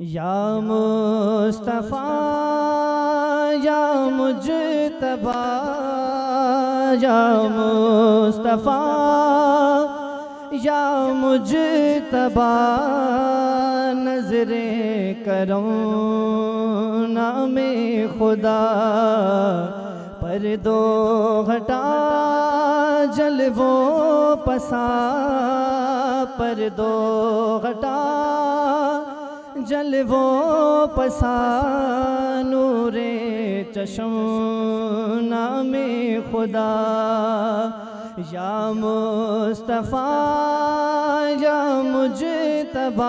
یا مصطفیٰ یا مجتبیٰ یا مصطفیٰ یا مجتبیٰ نظر کرم نام خدا پردو ہٹا جلووں پسا پردو ہٹا جلووں پسا نور چشم نام خدا یا مصطفیٰ یا مجتبیٰ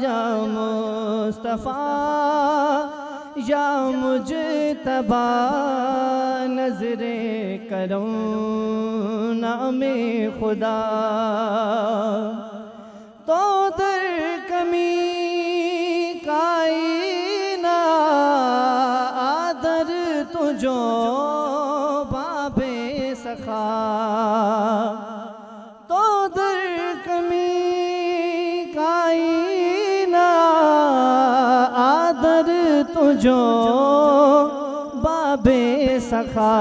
یا مصطفیٰ یا مجتبیٰ نظر کرم نام خدا تو در کمی کائنات آدر تجھو باب سخا تو در کمی کائنات آدر تجھو باب سخا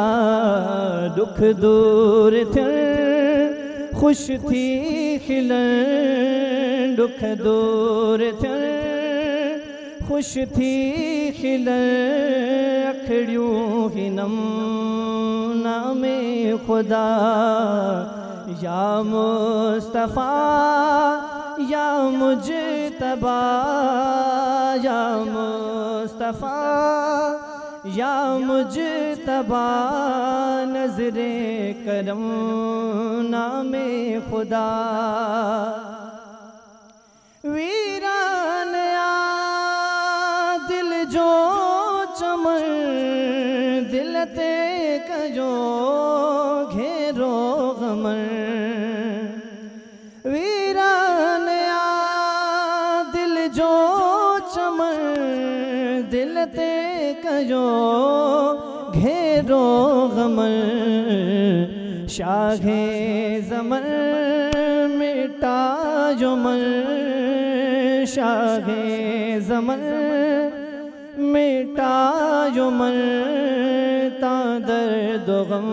دکھ دور تھر خوش تھی کھلن دکھ دور تھر خوش تھی کھلن اکھڑیوں ہی نم نام خدا یا مصطفیٰ یا مجتبیٰ یا مصطفیٰ یا مجتبیٰ نظر کرم نام خدا ویران دل جو چمن دلتے کجو گھیرو غمر ویران دل جو چمن دلتے کجو گھیرو غمر شاہ زمر مٹا جو مر شاہ زمر مٹا جو مر تا درد و غم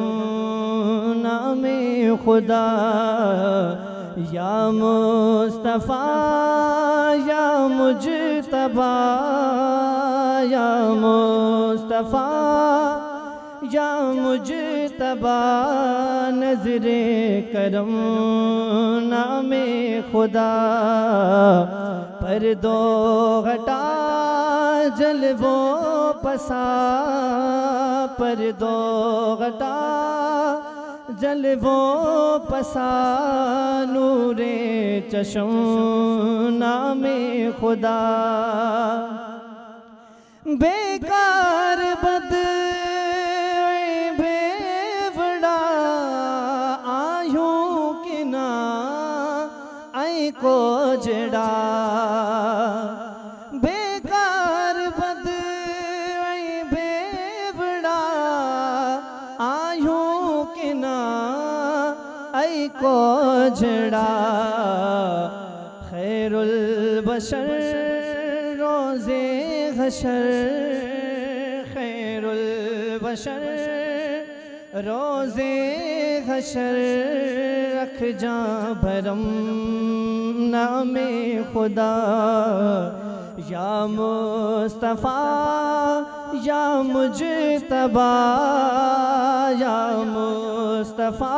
نام خدا یا مصطفیٰ یا مجتبیٰ یا مصطفیٰ یا مجتبیٰ نظر کرم نام خدا پردو ہٹا جلووں پسا پردو ہٹا جلووں پسا نور چشم نام خدا بیکار بد بھیوڑا آیوں کی نا آئی کو جڑا بیکار بد بھیوڑا آیوں کی نا آئی کو جڑا خیر البشر روز حشر خیر البشر روز حشر رکھ جاں بھرم نام خدا یا مصطفیٰ یا مجتبیٰ یا مصطفیٰ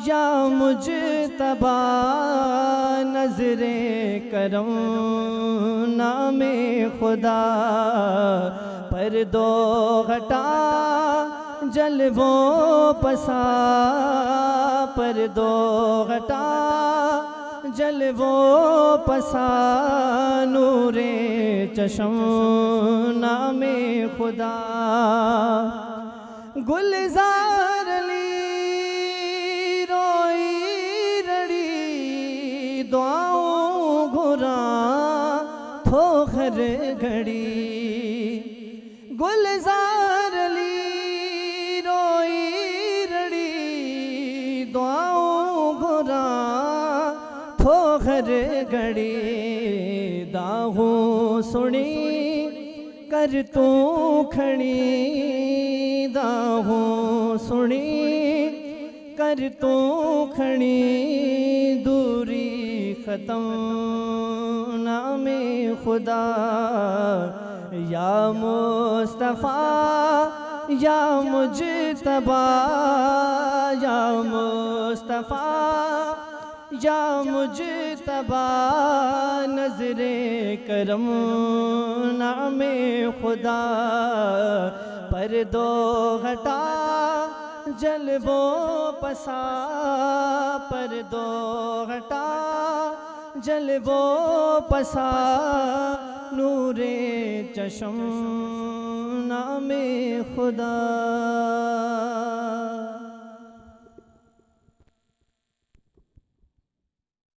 یا مجتبیٰ نظر کرم نام خدا پردو ہٹا جلووں پسا پردو ہٹا جلووں پسا نور چشم نام خدا گلزار لی روئی رڑی دعاؤں گھراں تھو گھر گھڑی گلزار لی روئی رڑی دعاؤں گھراں تھو گھر گھڑی داہوں سنی کر تو کھڑی داہوں سنی کر تو کھڑی دوری ختم نام خدا یا مصطفیٰ یا مجتبی یا مصطفیٰ یا مجتبی نظر کرم نام خدا پردو ہٹا جلوو پسا پردو ہٹا جلوو پسا نور چشم نام خدا